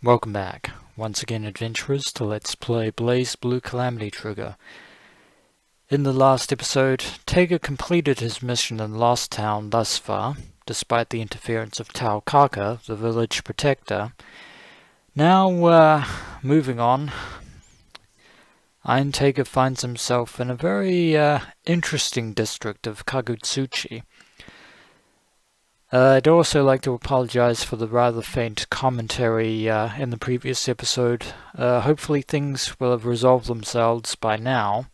Welcome back, once again adventurers, to Let's Play BlazBlue Calamity Trigger. In the last episode, Tega completed his mission in Lost Town thus far, despite the interference of Tau Kaka, the village protector. Now, moving on, Tega finds himself in a very interesting district of Kagutsuchi. I'd also like to apologize for the rather faint commentary in the previous episode. Hopefully things will have resolved themselves by now,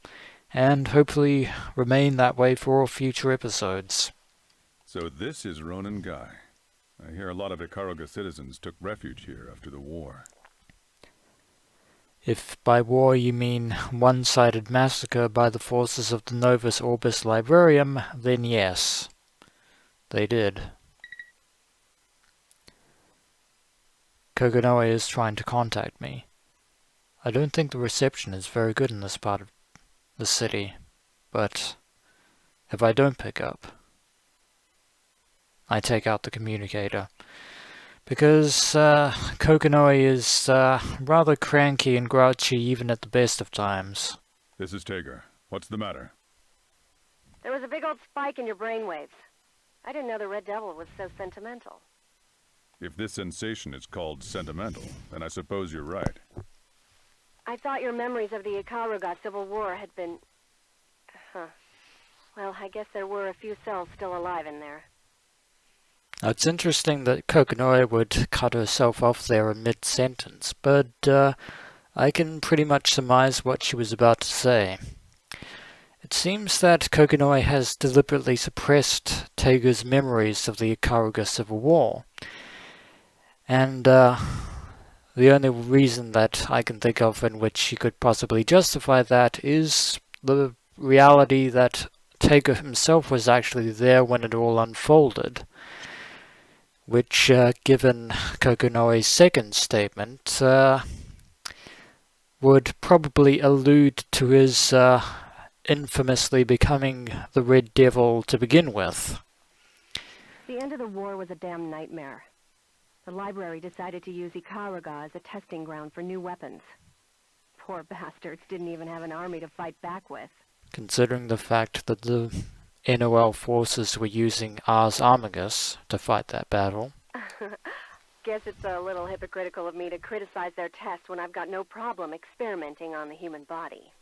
and hopefully remain that way for all future episodes. So this is Ronin Guy. I hear a lot of Ikaruga citizens took refuge here after the war. If by war you mean one-sided massacre by the forces of the Novus Orbis Librarium, then yes, they did. Kokonoe is trying to contact me. I don't think the reception is very good in this part of the city, but if I don't pick up, I take out the communicator, because Kokonoe is rather cranky and grouchy even at the best of times. This is Tager. What's the matter? There was a big old spike in your brainwaves. I didn't know the Red Devil was so sentimental. If this sensation is called sentimental, then I suppose you're right. I thought your memories of the Ikaruga Civil War had been... Well, I guess there were a few cells still alive in there. It's interesting that Kokonoe would cut herself off there in mid-sentence, but I can pretty much surmise what she was about to say. It seems that Kokonoe has deliberately suppressed Tega's memories of the Ikaruga Civil War. And the only reason that I can think of in which she could possibly justify that is the reality that Tega himself was actually there when it all unfolded, which, given Kokonoe's second statement, would probably allude to his infamously becoming the Red Devil to begin with. The end of the war was a damn nightmare. The library decided to use Ikaruga as a testing ground for new weapons. Poor bastards didn't even have an army to fight back with. Considering the fact that the NOL forces were using Ars Armagus to fight that battle. Guess it's a little hypocritical of me to criticize their test when I've got no problem experimenting on the human body.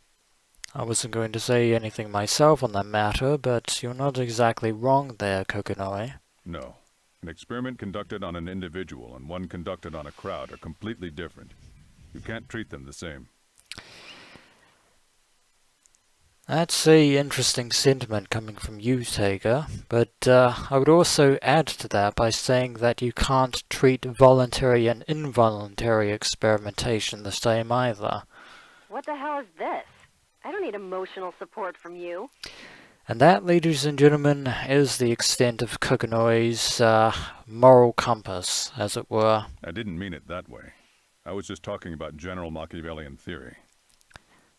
I wasn't going to say anything myself on that matter, but you're not exactly wrong there, Kokonoe. No. An experiment conducted on an individual and one conducted on a crowd are completely different. You can't treat them the same. That's a interesting sentiment coming from you, Tega, but I would also add to that by saying that you can't treat voluntary and involuntary experimentation the same either. What the hell is this? I don't need emotional support from you. And that, ladies and gentlemen, is the extent of Kokonoe's moral compass, as it were. I didn't mean it that way. I was just talking about general Machiavellian theory.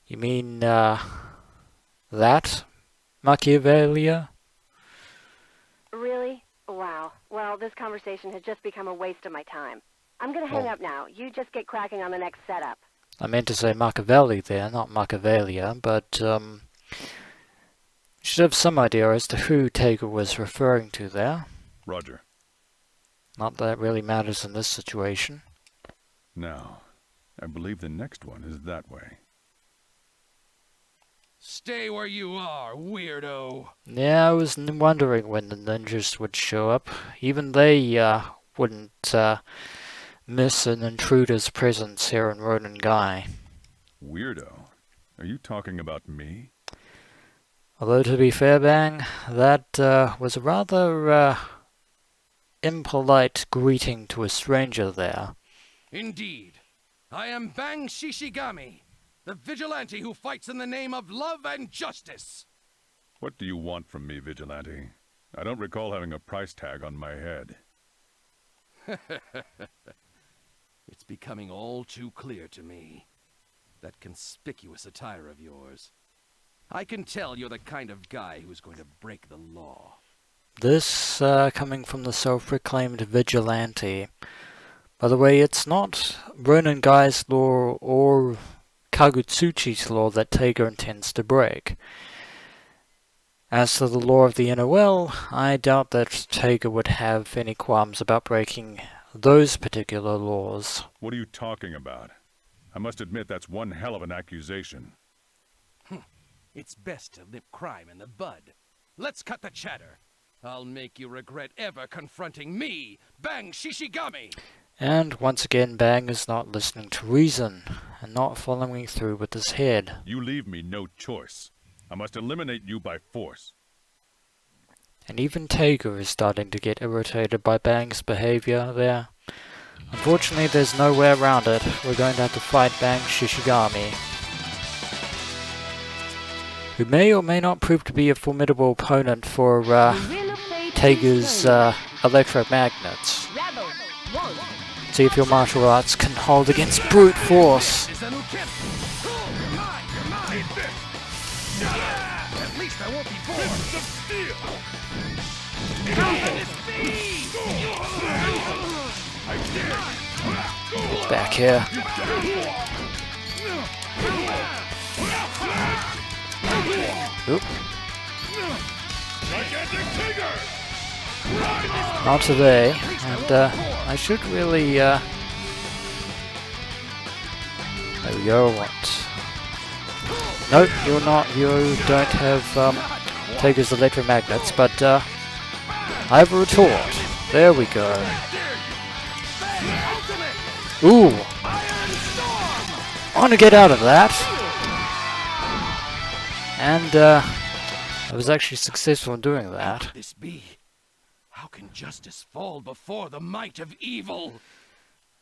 You mean, that? Machiavellia? Really? Wow. Well, this conversation has just become a waste of my time. I'm gonna hang up now. You just get cracking on the next setup. I meant to say Machiavelli there, not Machiavellia, but, you should have some idea as to who Tega was referring to there. Roger. Not that it really matters in this situation. Now, I believe the next one is that way. Stay where you are, weirdo. Yeah, I was wondering when the ninjas would show up. Even they, wouldn't, miss an intruder's presence here in Ronin Guy. Weirdo? Are you talking about me? Although, to be fair, Bang, that was a rather impolite greeting to a stranger there. Indeed. I am Bang Shishigami, the vigilante who fights in the name of love and justice. What do you want from me, Vigilante? I don't recall having a price tag on my head. It's becoming all too clear to me. That conspicuous attire of yours. I can tell you're the kind of guy who's going to break the law. This, coming from the self-proclaimed vigilante. By the way, it's not Ronin Gai's law or Kagutsuchi's law that Teiga intends to break. As for the law of the NOL, I doubt that Teiga would have any qualms about breaking those particular laws. What are you talking about? I must admit that's one hell of an accusation. It's best to nip crime in the bud. Let's cut the chatter. I'll make you regret ever confronting me, Bang Shishigami! And once again, Bang is not listening to reason, and not following through with his head. You leave me no choice. I must eliminate you by force. And even Teiga is starting to get irritated by Bang's behavior there. Unfortunately, there's no way around it. We're going to have to fight Bang Shishigami, who may or may not prove to be a formidable opponent for Teiga's electromagnets. See if your martial arts can hold against brute force. At least I won't be bored. Back here. Oop. Not today, and I should really, there we go, what? Nope, you don't have, Teiga's electromagnets, but, I have a retort. There we go. Ooh! I want to get out of that! And, I was actually successful in doing that. How could this be? How can justice fall before the might of evil?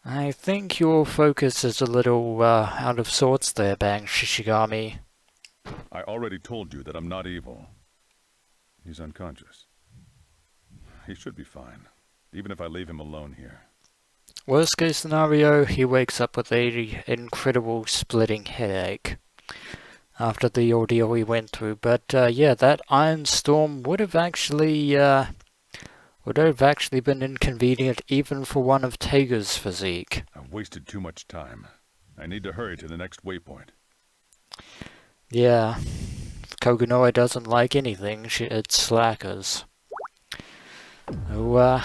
I think your focus is a little, out of sorts there, Bang Shishigami. I already told you that I'm not evil. He's unconscious. He should be fine, even if I leave him alone here. Worst case scenario, he wakes up with an incredible splitting headache after the ordeal he went through. But yeah, that Iron Storm would have actually been inconvenient even for one of Teiga's physique. I've wasted too much time. I need to hurry to the next waypoint. Yeah, Koganoi doesn't like anything, it's slackers. Oh,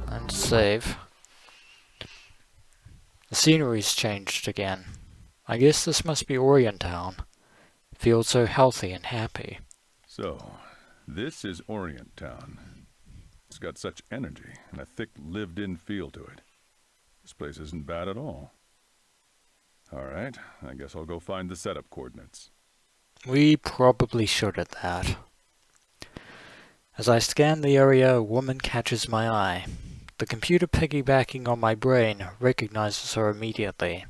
and save. The scenery's changed again. I guess this must be Orient Town. Feels so healthy and happy. So, this is Orient Town. It's got such energy and a thick lived-in feel to it. This place isn't bad at all. Alright, I guess I'll go find the setup coordinates. We probably should at that. As I scan the area, a woman catches my eye. The computer piggybacking on my brain recognizes her immediately.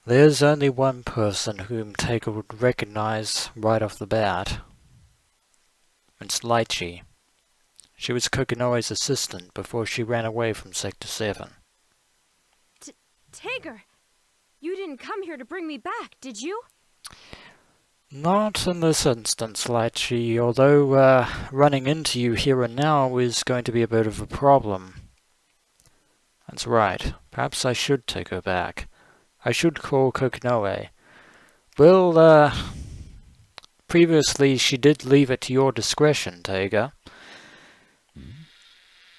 There's only one person whom Teiga would recognize right off the bat. It's Litchi. She was Kokinoe's assistant before she ran away from Sector 7. Teiga, you didn't come here to bring me back, did you? Not in this instance, Litchi, although running into you here and now is going to be a bit of a problem. That's right. Perhaps I should take her back. I should call Kokinoe. Well, previously she did leave it to your discretion, Teiga.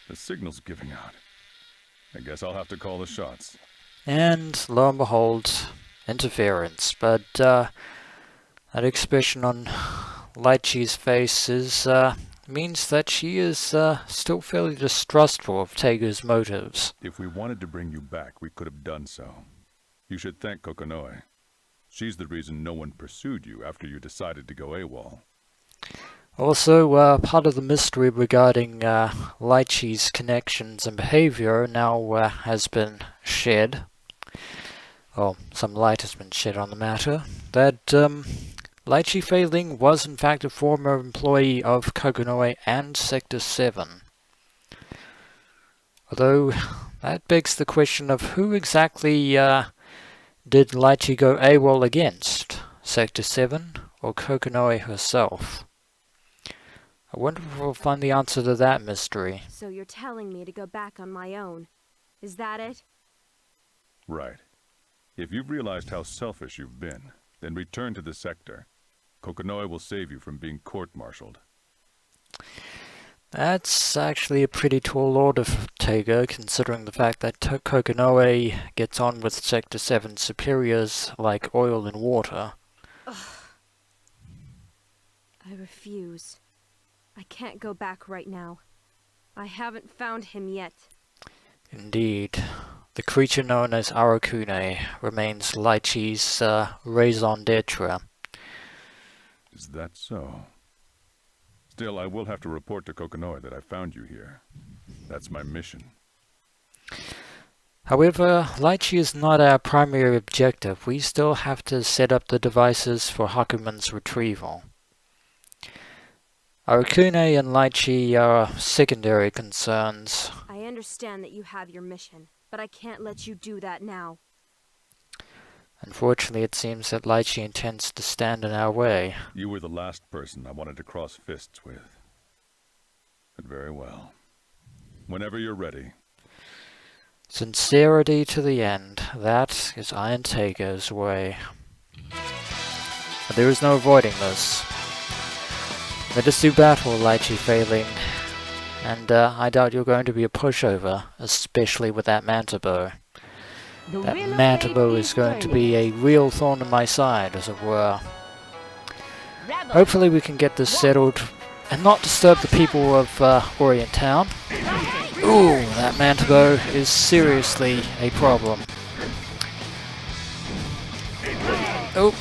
The signal's giving out. I guess I'll have to call the shots. And lo and behold, interference. But that expression on Litchi's face means that she is still fairly distrustful of Teiga's motives. If we wanted to bring you back, we could have done so. You should thank Kokinoe. She's the reason no one pursued you after you decided to go AWOL. Also, part of the mystery regarding Litchi's connections and behavior now has been shed. Well, some light has been shed on the matter. That Litchi Faye-Ling was in fact a former employee of Kokinoe and Sector 7. Although, that begs the question of who exactly did Litchi go AWOL against? Sector 7 or Kokinoe herself? I wonder if we'll find the answer to that mystery. So you're telling me to go back on my own. Is that it? Right. If you've realized how selfish you've been, then return to the sector. Kokonoi will save you from being court-martialed. That's actually a pretty tall order for Tega, considering the fact that Kokonoi gets on with Sector 7 superiors like oil and water. Ugh. I refuse. I can't go back right now. I haven't found him yet. Indeed. The creature known as Arakune remains Litchi's raison d'etre. Is that so? Still, I will have to report to Kokonoi that I found you here. That's my mission. However, Litchi is not our primary objective. We still have to set up the devices for Hakumen's retrieval. Arakune and Litchi are secondary concerns. I understand that you have your mission, but I can't let you do that now. Unfortunately, it seems that Litchi intends to stand in our way. You were the last person I wanted to cross fists with. But very well. Whenever you're ready. Sincerity to the end. That is Iron Taker's way. But there is no avoiding this. Let us do battle, Litchi Faye-Ling. And I doubt you're going to be a pushover, especially with that manta bow. That manta bow is going to be a real thorn in my side, as it were. Hopefully we can get this settled and not disturb the people of Orient Town. Ooh, that manta bow is seriously a problem. Oh.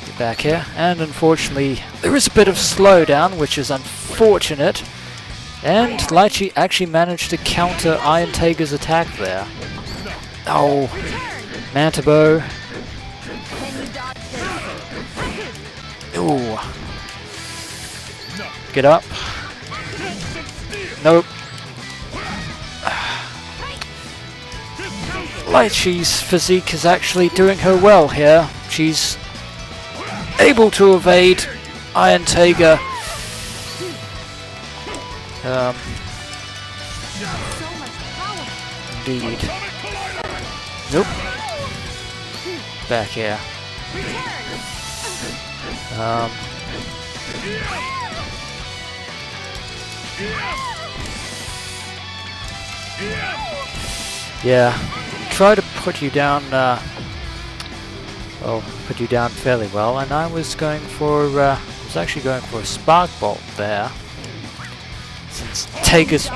Get back here. And unfortunately, there is a bit of slowdown, which is unfortunate. And Litchi actually managed to counter Iron Taker's attack there. Oh, manta bow. Ooh. Get up. Nope. Litchi's physique is actually doing her well here. She's able to evade Iron Taker. Indeed. Nope. Back here. Yeah. Try to put you down, well, put you down fairly well, and I was going for, was actually going for a Spark Bolt there. Since Taker's... So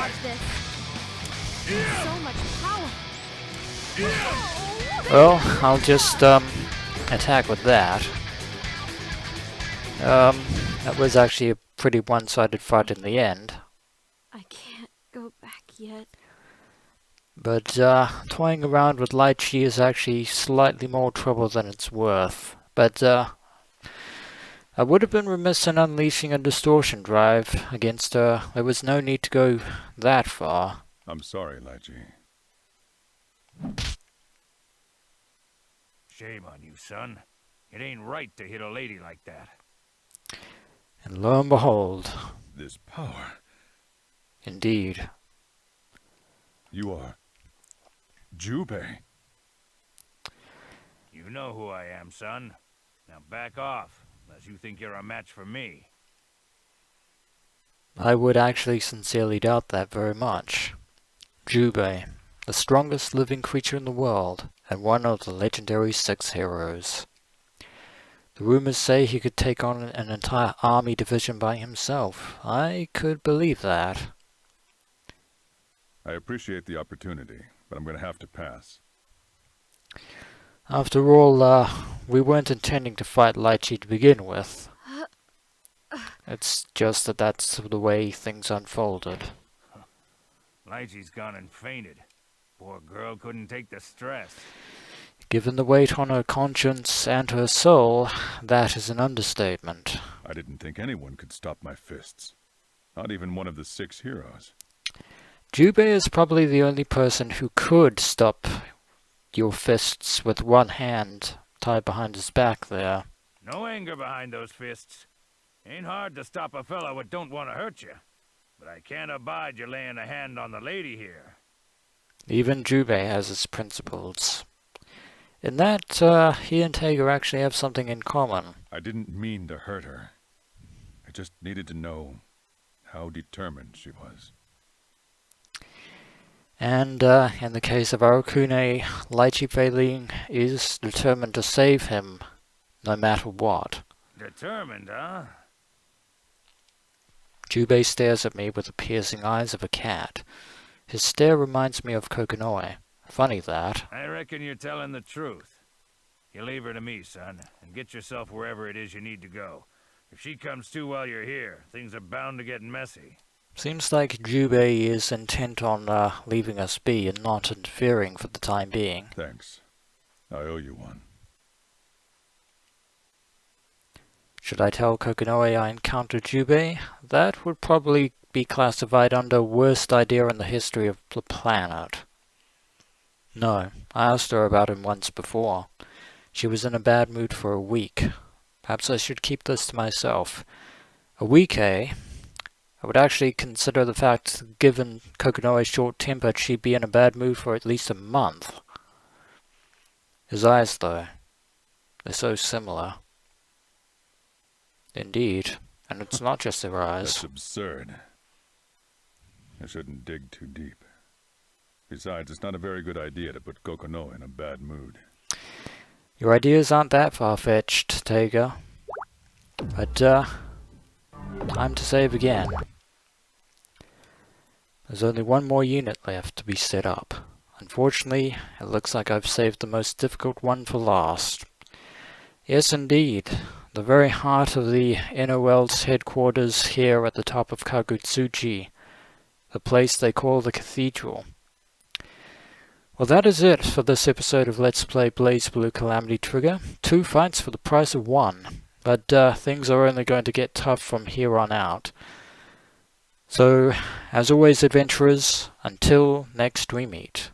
much power. Well, I'll just, attack with that. That was actually a pretty one-sided fight in the end. I can't go back yet. But, toying around with Litchi is actually slightly more trouble than it's worth. But, I would have been remiss in unleashing a distortion drive against her. There was no need to go that far. I'm sorry, Litchi. Shame on you, son. It ain't right to hit a lady like that. And lo and behold. This power. Indeed. You are... Jubei. You know who I am, son. Now back off, unless you think you're a match for me. I would actually sincerely doubt that very much. Jubei, the strongest living creature in the world, and one of the legendary 6 heroes. The rumors say he could take on an entire army division by himself. I could believe that. I appreciate the opportunity, but I'm going to have to pass. After all, we weren't intending to fight Litchi to begin with. It's just that that's the way things unfolded. Litchi's gone and fainted. Poor girl couldn't take the stress. Given the weight on her conscience and her soul, that is an understatement. I didn't think anyone could stop my fists. Not even one of the 6 heroes. Jubei is probably the only person who could stop your fists with one hand tied behind his back there. No anger behind those fists. Ain't hard to stop a fella what don't want to hurt you. But I can't abide you laying a hand on the lady here. Even Jubei has his principles. In that, he and Taiga actually have something in common. I didn't mean to hurt her. I just needed to know how determined she was. And in the case of Arakune, Litchi Faye-Ling is determined to save him, no matter what. Determined, huh? Jubei stares at me with the piercing eyes of a cat. His stare reminds me of Kokonoi. Funny that. I reckon you're telling the truth. You leave her to me, son, and get yourself wherever it is you need to go. If she comes to while you're here, things are bound to get messy. Seems like Jubei is intent on leaving us be and not interfering for the time being. Thanks. I owe you one. Should I tell Kokonoi I encountered Jubei? That would probably be classified under worst idea in the history of the planet. No, I asked her about him once before. She was in a bad mood for a week. Perhaps I should keep this to myself. A week, eh? I would actually consider the fact, given Kokonoi's short-tempered, she'd be in a bad mood for at least a month. His eyes, though, they're so similar. Indeed, and it's not just their eyes. That's absurd. I shouldn't dig too deep. Besides, it's not a very good idea to put Kokono in a bad mood. Your ideas aren't that far-fetched, Taiga. But, time to save again. There's only one more unit left to be set up. Unfortunately, it looks like I've saved the most difficult one for last. Yes, indeed. The very heart of the NOL's headquarters here at the top of Kagutsuchi. The place they call the Cathedral. Well, that is it for this episode of Let's Play BlazBlue Calamity Trigger. 2 fights for the price of 1. But things are only going to get tough from here on out. So, as always, adventurers, until next we meet.